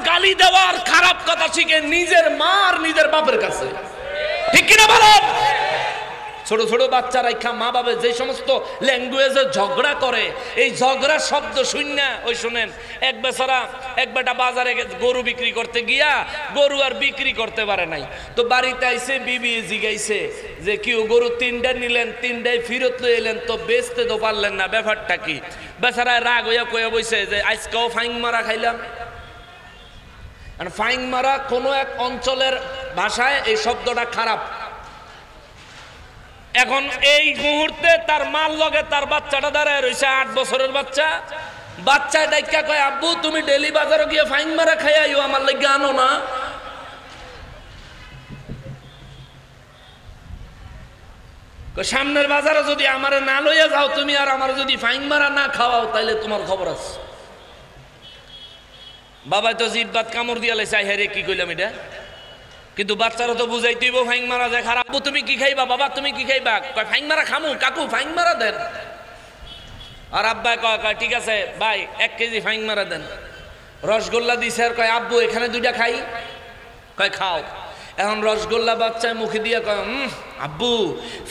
গালি দেওয়ার খারাপ কথা শিখে নিজের মা আর নিজের বাপের কাছে, ঠিক কিনা বলেন? ছোট ছোট বাচ্চারা মা বাবা যে সমস্ত ল্যাঙ্গুয়েজে ঝগড়া করে, এই ঝগড়ার শব্দ শুননা ওই শুনেন এক বেচারা এক বেটা বাজারে গরু বিক্রি করতে গিয়া গরু আর বিক্রি করতে পারে নাই, তো বাড়িতে আইসে বিবি জিগাইছে যে কেউ গরু 3টা নিলেন, 3টাই ফেরত লয়ে এলেন, তো বেচতে তো পারলেন না, ব্যাপারটা কি? বেচারা রাগ হইয়া কইয়া বইছে যে আজকেও ফাইং মারা খাইলাম। ফাইং মারা কোনো এক অঞ্চলের ভাষায় এই শব্দটা খারাপ। এখন এই মুহূর্তে তার মাল লগে তার বাচ্চাটা দাঁড়ায় রয়েছে, 8 বছরের বাচ্চা। বাচ্চা ডাইকা কয়, আব্বু তুমি ডেলি বাজারে গিয়ে ফাইং মারা খাই আইও, আমার লাগে আনো না। সামনের বাজারে যদি আমারে না লইয়া যাও তুমি, আর আমার যদি ফাইং মারা না খাওয়াও, তাইলে তোমার খবর আছে। বাবা তো জিদ বাত কামড় দিয়া লাইছে, হ্যাঁ রে কি কইলাম এটা, কিন্তু বাচ্চারা তো বুঝাইতেইব ফাইং মারা যায় খারাপ। আব্বু তুমি কি খাইবা, বাবা তুমি কি খাইবা? কয় ফাইং মারা খামু, কাকু ফাইং মারা দেন। আর আব্বা কয় ঠিক আছে ভাই 1 কেজি ফাইং মারা দেন। রসগোল্লা দিছে, আর কয় আব্বু এখানে 2টা খাই। কয় খাও। এখন রসগোল্লা বাচ্চায় মুখে দিয়ে কয় আব্বু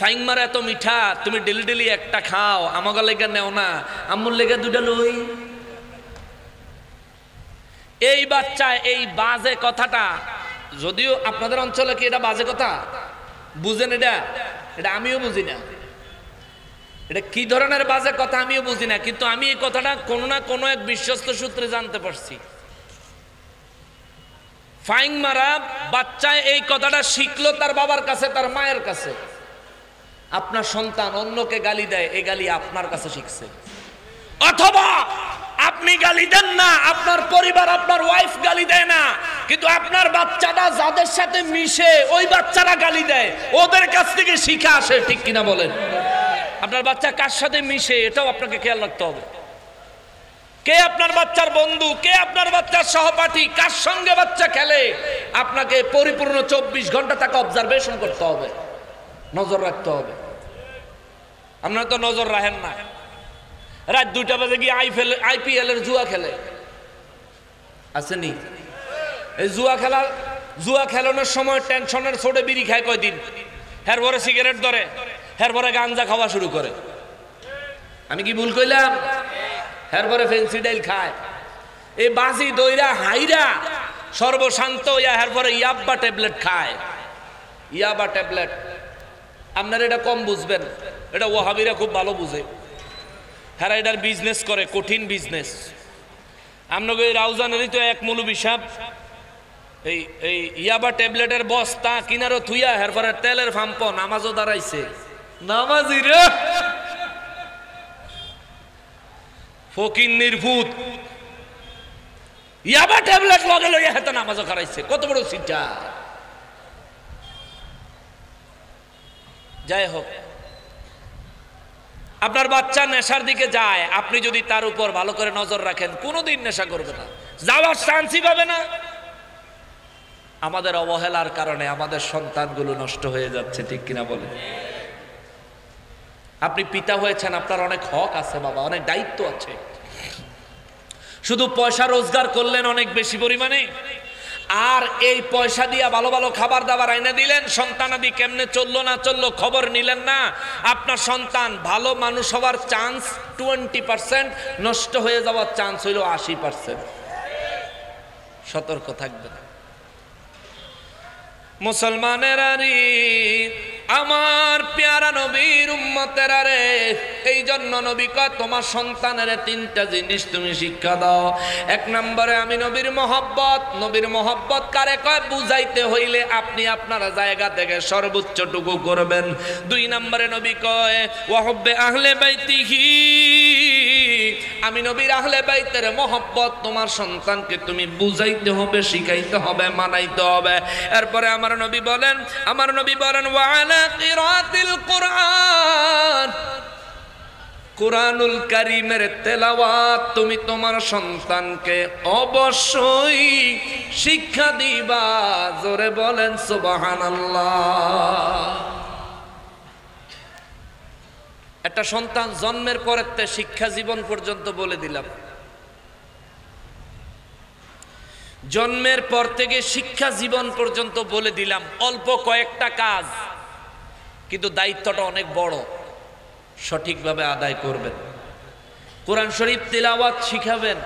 ফাইং মারা এত মিঠা, তুমি ডেলি ডেলি একটা খাও, আমাকে লেগে নেও না, আম্মুর লেগে 2টা লই। এই বাচ্চা এই বাজে কথাটা, যদিও আপনাদের অঞ্চলে কি এটা বাজে কথা বুঝেন, এটা আমিও বুঝি না, এটা কি ধরনের বাজে কথা আমিও বুঝি না, কিন্তু আমি এই কথাটা কোনো না কোনো এক বিশ্বস্ত সূত্রে জানতে পারছি। ফাইং মারা বাচ্চা এই কথাটা শিখলো তার বাবার কাছে, তার মায়ের কাছে। আপনার সন্তান অন্যকে গালি দেয়, এই গালি আপনার কাছে শিখছে। অথবা আপনি গালি দেন না, আপনার পরিবার আপনার ওয়াইফ গালি দেয় না, কিন্তু আপনার বাচ্চাটা যাদের সাথে মিশে ওই বাচ্চারা গালি দেয়, ওদের কাছ থেকে শিখা আসে, ঠিক কিনা বলেন? আপনার বাচ্চা কার সাথে মিশে এটাও আপনাকে খেয়াল রাখতে হবে। কে আপনার বাচ্চার বন্ধু, কে আপনার বাচ্চার সহপাঠী, কার সঙ্গে বাচ্চা খেলে, আপনাকে পরিপূর্ণ 24 ঘন্টা তাকে অবজারভেশন করতে হবে, নজর রাখতে হবে। আপনারা তো নজর রাখেন না, রাত 2টা বাজে গিয়ে IPL এর জুয়া খেলে, আসেনি? এই জুয়া খেলানোর সময় টেনশনের ছোটে বিড়ি খায় কয়দিন, এরপরে সিগারেট ধরে, এরপরে গাঞ্জা খাওয়া শুরু করে। আমি কি ভুল কইলাম? এরপরে ফেন্সিডাইল খায়, এই বাজি দইরা হাইরা সর্বশান্ত ইয়া, এরপরে ইয়াব্বা ট্যাবলেট খায়, ইয়াবা ট্যাবলেট। আপনারা এটা কম বুঝবেন, এটা ওয়াহাবিরা খুব ভালো বুঝে। হ্যাঁ এটার বিজনেস করে, কঠিন বিজনেস। আপনাকে এই রাউজানেরই তো এক মৌলবি সাহেব এই ইয়াবা ট্যাবলেটের বস্তা কিনারও থুইয়া এরপরে তেলের ফাম্প নামাজও দাঁড়াইছে। নামাজি রে ফকির নির্ভূত, ইয়াবা ট্যাবলেট লগে লইয়া হাতে নামাজও খারাইছে, কত বড় সিটা। যাই হোক, আপনার বাচ্চা নেশার দিকে যায়, আপনি যদি তার উপর ভালো করে নজর রাখেন, কোনোদিন নেশা করবে না, যাওয়ার চান্সই পাবে না। আমাদের অবহেলার কারণে আমাদের সন্তানগুলো নষ্ট হয়ে যাচ্ছে, ঠিক কিনা বলেন? আপনি পিতা হয়েছেন, আপনার অনেক হক আছে বাবা, অনেক দায়িত্ব আছে। শুধু পয়সা রোজগার করলেন অনেক বেশি পরিমাণে, আর এই পয়সা দিয়া ভালো ভালো খাবার দাবার আইনা দিলেন, সন্তানাদি কেমনে চললো না চললো খবর নিলেন না। আপনার সন্তান ভালো মানুষ হওয়ার চান্স 20%, নষ্ট হয়ে যাওয়ার চান্স হইল 80%। সতর্ক থাকবেন মুসলমানেরা রে, আমার পেয়ারা নবীর উম্মতেরা রে। এই জন্য নবী কয় তোমার সন্তানের 3টা জিনিস তুমি শিক্ষা দাও। 1 নম্বরে আমি নবীর মহব্বত। নবীর মহব্বত কারে কয়? বুঝাইতে হইলে আপনি আপনার জায়গা থেকে সর্বোচ্চটুকু করবেন। 2 নম্বরে নবী কয় ওয়াহুব্বে আহলে বাইতিহি, আমি নবীর আহলে বাইতের মহব্বত তোমার সন্তানকে তুমি বুঝাইতে হবে, শিখাইতে হবে, মানাইতে হবে। এরপরে আমার নবী বলেন ওয়ালা কিরাতিল কুরআন, কুরআনুল কারীমের তেলাওয়াত তুমি তোমার সন্তানকে অবশ্যই শিক্ষা দিবা। জোরে বলেন সুবহানাল্লাহ। একটা সন্তান জন্মের পরের শিক্ষা জীবন পর্যন্ত বলে দিলাম। জন্মের পর থেকে শিক্ষা জীবন পর্যন্ত বলে দিলাম, অল্প কয়েকটা কাজ, কিন্তু দায়িত্বটা অনেক বড়। সঠিকভাবে আদায় করবেন, কোরআন শরীফ তিলাওয়াত শিখাবেন।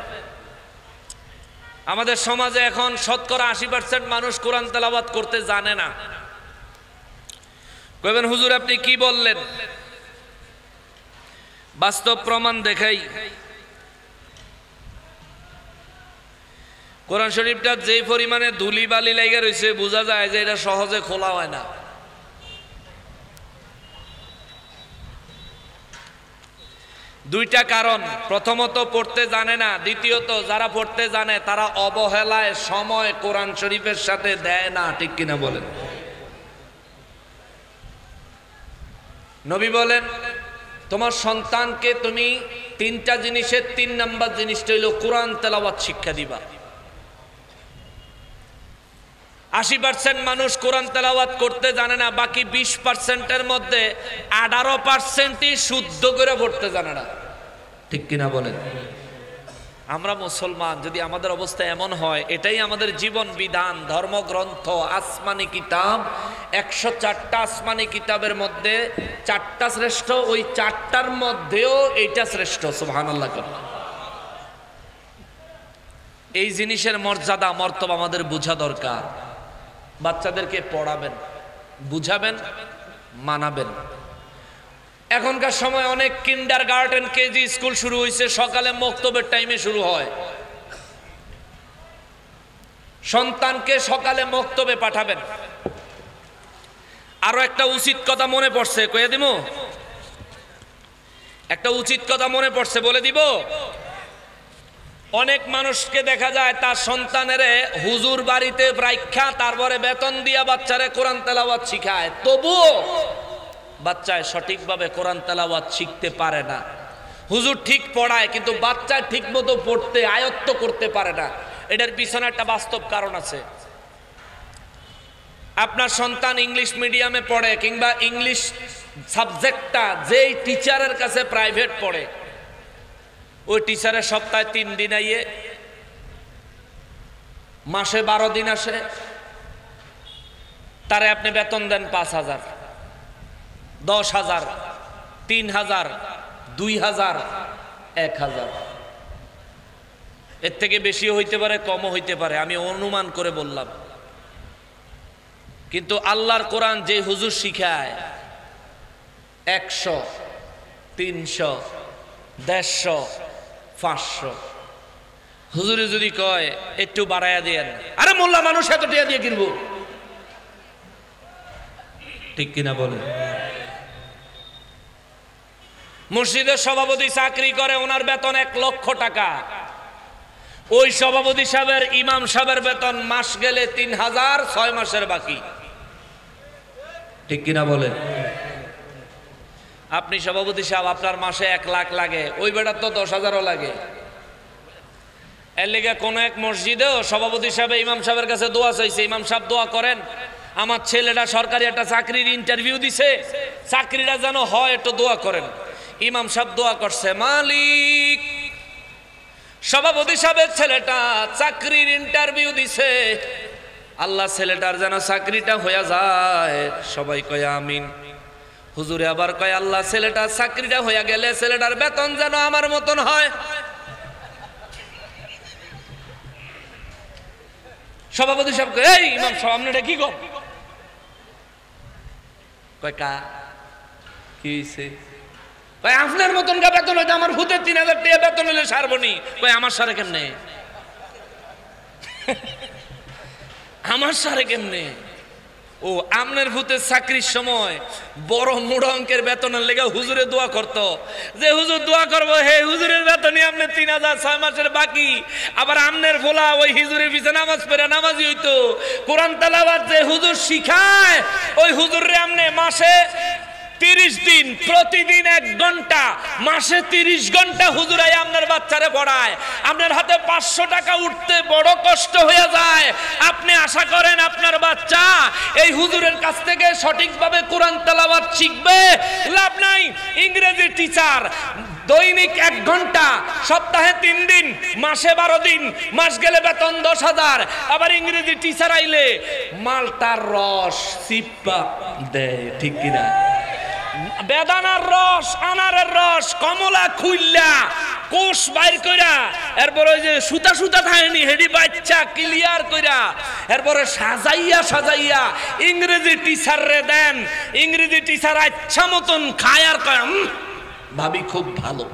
আমাদের সমাজে এখন শতকরা 80% মানুষ কোরআন তেলাওয়াত করতে জানে না। কইবেন হুজুর আপনি কি বললেন? বাস্তব প্রমাণ দেখাই। কোরআন শরীফটা যে পরিমাণে ধুলি বালি লেগে রয়েছে, বোঝা যায় যে এটা সহজে খোলা হয় না। দুইটা কারণ, প্রথমত পড়তে জানে না, দ্বিতীয়ত যারা পড়তে জানে তারা অবহেলায় সময় কোরআন শরীফের সাথে দেয় না। ঠিক কিনা বলেন? নবী বলেন তোমার সন্তানকে তুমি তিনটা জিনিসের 3 নাম্বার জিনিসটা হইল কোরআন তেলাওয়াত শিক্ষা দিবা। 80% মানুষ কোরআন তেলাওয়াত করতে জানে না, বাকি 20%-এর মধ্যে 18%ই শুদ্ধ করে পড়তে জানে না। ঠিক কিনা বলেন? আমরা মুসলমান, যদি আমাদের অবস্থা এমন হয়, এটাই আমাদের জীবন বিধান। ধর্মগ্রন্থ আসমানি কিতাব, 104টা আসমানি কিতাবের মধ্যে 4টা শ্রেষ্ঠ, ওই 4টার মধ্যেও এইটা শ্রেষ্ঠ। সুবহানাল্লাহ। এই জিনিসের মর্যাদা মর্তবা আমাদের বোঝা দরকার। বাচ্চাদেরকে পড়াবেন, বুঝাবেন, মানাবেন। এখনকার সময় অনেক কিন্ডারগার্টেন, কেজি স্কুল শুরু হয়েছে, সকালে মক্তবের টাইমে শুরু হয়। সন্তানকে সকালে মক্তবে পাঠাবেন। আরো একটা উচিত কথা মনে পড়ছে, কয়ে দিব? একটা উচিত কথা মনে পড়ছে, বলে দিব। অনেক মানুষকে দেখা যায় তার সন্তানের হুজুর বাড়িতে রাইখা তারপরে বেতন দিয়া বাচ্চারে কোরআন তেলাওয়াত শিখায়, তবুও বাচ্চায় সঠিকভাবে কোরআন তেলাওয়াত শিখতে পারে না। হুজুর ঠিক পড়ায়, কিন্তু বাচ্চা ঠিক মতো পড়তে আয়ত্ত করতে পারে না। এটার পিছনে একটা বাস্তব কারণ আছে। আপনার সন্তান ইংলিশ মিডিয়ামে পড়ে, কিংবা ইংলিশ সাবজেক্টটা যেই টিচারের কাছে প্রাইভেট পড়ে, ওই টিচারের সপ্তাহে 3 দিন আইয়ে, মাসে 12 দিন আসে, তারে আপনি বেতন দেন 5,000, 10,000, 3,000, 2,000, 1,000। এর থেকে বেশিও হইতে পারে, কমও হইতে পারে, আমি অনুমান করে বললাম। কিন্তু আল্লাহর কোরআন যে হুজুর শিখায় 100, 300, 150, 500, হুজুরে যদি কয় একটু বাড়াইয়া দেন, আরে মোল্লা মানুষ এত টাকা দিয়ে কিনবো। ঠিক কিনা বলেন? মসজিদের সভাপতি চাকরি করে, ওনার বেতন 1 লক্ষ টাকা। ওই সভাপতি সাহেবের, ইমাম সাহেবের বেতন মাস গেলে 3,000, 6 মাসের বাকি। ঠিক কিনা বলেন? আপনি সভাপতি সাহেব, আপনার মাসে 1 লাখ লাগে, ওই বেটার তো 10,000ও লাগে। এর লেগে কোন এক মসজিদেও সভাপতি সাহেব ইমাম সাহেবের কাছে দোয়া চাইছে, ইমাম সাহেব দোয়া করেন, আমার ছেলেটা সরকারি একটা চাকরির ইন্টারভিউ দিছে, চাকরিটা যেন হয়, একটু দোয়া করেন। ইমাম সাহেব দোয়া করছে, মালিক সভাপতি সাহেবের ছেলেটা চাকরির ইন্টারভিউ দিছে, আল্লাহ ছেলেটার যেন চাকরিটা হয়ে যায়। সবাই কয় আমিন। হুজুরে আবার কয়, আল্লাহ ছেলেটার চাকরিটা হয়ে গেলে ছেলেটার বেতন যেন আমার মতন হয়। সভাপতি সাহেব কয়, এই ইমাম সাহেব আপনি এটা কি কর? কয় কা কি হইছে? কয় আপনার মতন কা বেতন হইতে আমার ভূতের 3,000 টাকা বেতন হইলে সারবনি। কয় আমার সারে কেমনে? আমার সারে কেমনে? ও আমনের ভূতের চাকরির সময় বড় মোড় অঙ্কের বেতনের লেগে হুজুরে দোয়া করতো, যে হুজুর দোয়া করবো, হে হুজুরের বেতনই আপনি 3,000, 6 মাসের বাকি। আবার আমনের ভোলা ওই হুজুরের পিছনে নামাজ পড়ে নামাজি হইতো। কোরআন তেলাওয়াত যে হুজুর শিখায়, ওই হুজুরে আপনি মাসে 30 দিন, প্রতিদিন 1 ঘন্টা, মাসে 30 ঘন্টা হুজুরাই আপনার বাচ্চারে পড়ায়। আপনার হাতে 500 টাকা উঠতে বড় কষ্ট হয়ে যায়। আপনি আশা করেন আপনার বাচ্চা এই হুজুরের কাছ থেকে সঠিকভাবে কোরআন তেলাওয়াত শিখবে? লাভ নাই। ইংরেজি টিচার দৈনিক 1 ঘন্টা, সপ্তাহে 3 দিন, মাসে 12 দিন, মাস গেলে বেতন 10,000। আবার ইংরেজি টিচার আইলে মালটার রস চিপ্পা দেয়, ঠিক কিনা? বেদানার রস, আনারের রস, কমলা খুইল্লা কোষ বাইর কইরা, এরপর ওই যে সুতা সুতা থাকেনি হেডি বাচ্চা ক্লিয়ার কইরা, এরপরে সাজাইয়া সাজাইয়া ইংরেজি টিচার রে দেন। ইংরেজি টিচার আচ্ছা মতন খায় আর কয় ভাবি খুব ভালো।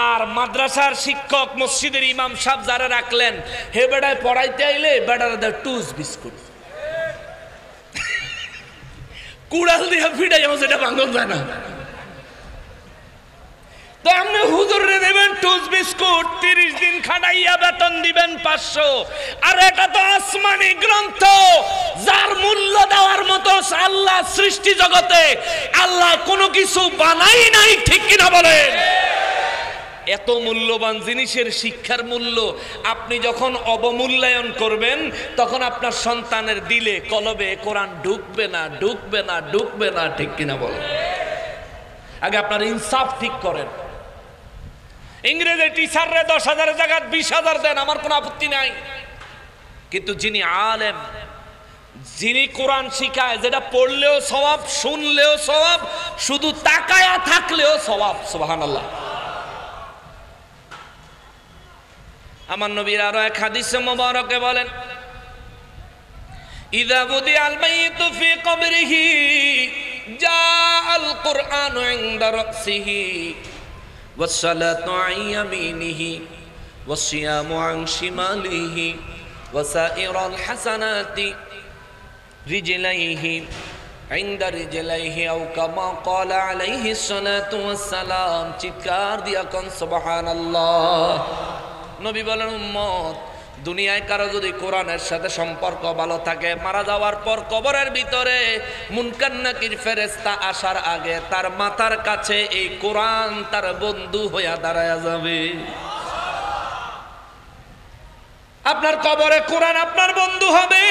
আর মাদ্রাসার শিক্ষক, মসজিদের ইমাম সাহেব যারা রাখলেন, হে বেড়ায় পড়াইতে আইলে বেড়ার দেয় টুস বিস্কুট, কুড়াল দিয়ে ফিটাই আমার সেটা ভাঙন যায় না। তো আপনি হুজুরে দেবেন টুস বিস্কুট, 30 দিন খাটাইয়া বেতন দিবেন 500। আর এটা তো আসমানি গ্রন্থ, যার মূল্য দেওয়ার মতো আল্লাহ সৃষ্টি জগতে আল্লাহ কোনো কিছু বানাই নাই, ঠিক কিনা বলেন? এত মূল্যবান জিনিসের শিক্ষার মূল্য আপনি যখন অবমূল্যায়ন করবেন, তখন আপনার সন্তানের দিলে কলবে কোরআন ঢুকবে না, ঢুকবে না, ঢুকবে না, ঠিক কিনা বলেন? আগে আপনার ইনসাফ ঠিক করেন। ইংরেজি টিচাররে 10,000 জায়গায় 20,000 দেন, আমার কোনো আপত্তি নাই। কিন্তু যিনি আলেম, যিনি কোরআন শিখায়, যেটা পড়লেও সওয়াব, শুনলেও সওয়াব, শুধু তাকায়া থাকলেও সওয়াব, সুবহানাল্লাহ। আমার নবীর আরো এক হাদিসে মোবারকে বলেন, ইযা বুদিআল মাইয়িতু ফি কবরিহি জাআল কুরআনু ইনদা রাসিহি ওয়াস সালাতু আন ইয়ামিনিহি ওয়াস সিয়ামু আন শিমালিহি ওয়া সাইরাল হাসানাতি রিজলাইহি ইনদা রিজলাইহি আও কামা ক্বালা আলাইহিস সালাতু ওয়াস সালাম। চিৎকার দিয়া কোন সুবহানাল্লাহ। নবী বলেন, উম্মত, দুনিয়ায় কারো যদি কোরআনের সাথে সম্পর্ক ভালো থাকে, মারা যাওয়ার পর কবরের ভিতরে মুনকার নাকির ফেরেশতা আসার আগে তার মাথার কাছে এই কোরআন তার বন্ধু হইয়া দাঁড়ায়া যাবে। আপনার কবরে কোরআন আপনার বন্ধু হবে।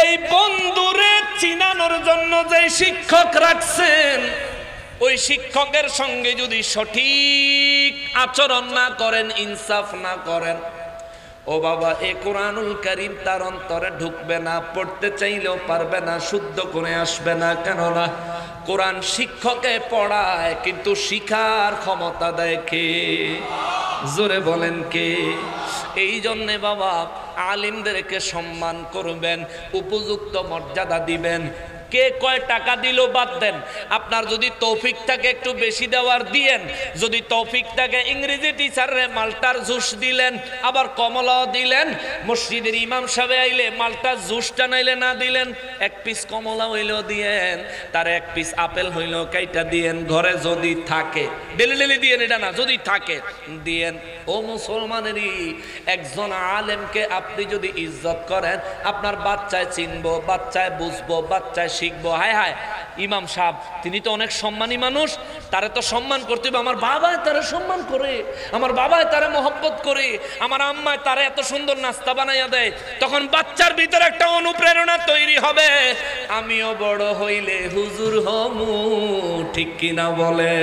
এই বন্ধুরে চিনানোর জন্য যে শিক্ষক রাখছেন, ওই শিক্ষকের সঙ্গে যদি সঠিক আচরণ না করেন, ইনসাফ না করেন, ও বাবা, এই কোরআনুল কারীম তার অন্তরে ঢুকবে না, পড়তে চাইলেও পারবে না, শুদ্ধ করে আসবে না। কেননা কোরআন শিক্ষকে পড়ায়, কিন্তু শিখার ক্ষমতা দেয় কে? জোরে বলেন কে? এই জন্যে বাবা, আলিমদেরকে সম্মান করবেন, উপযুক্ত মর্যাদা দিবেন। কে কয় টাকা দিল বাদ দেন, আপনার যদি তৌফিক থাকে একটু বেশি দেওয়ার দিয়েন। যদি তৌফিক থাকে ইংরেজি টিচারে মালটার জুস দিলেন, আবার কমলাও দিলেন। মসজিদের ইমাম সাহেব আইলে মালটার জুসটা নাইলে না দিলেন, 1 পিস কমলা হইলেও দিয়েন, তার 1 পিস আপেল হইলেও কাইটা দিয়েন। ঘরে যদি থাকে, ডেলি ডেলি দিয়েন এটা না, যদি থাকে দিয়েন। ও মুসলমানেরই, একজন আলেমকে আপনি যদি ইজ্জত করেন, আপনার বাচ্চায় চিনবো, বাচ্চায় বুঝবো, বাচ্চায় শিখবো। হায় হায়, ইমাম সাহেব তিনি তো অনেক সম্মানী মানুষ, তারে তো সম্মান করতে হবে। আমার বাবায় তারে সম্মান করে, আমার বাবায় তারে মহব্বত করে, আমার আম্মায় তারে এত সুন্দর নাস্তা বানাইয়া দেয়। তখন বাচ্চার ভিতরে একটা অনুপ্রেরণা তৈরি হবে, আমিও বড় হইলে হুজুর হমু, ঠিক কিনা বলে?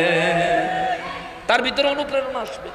তার ভিতরে অনুপ্রেরণা আসবে।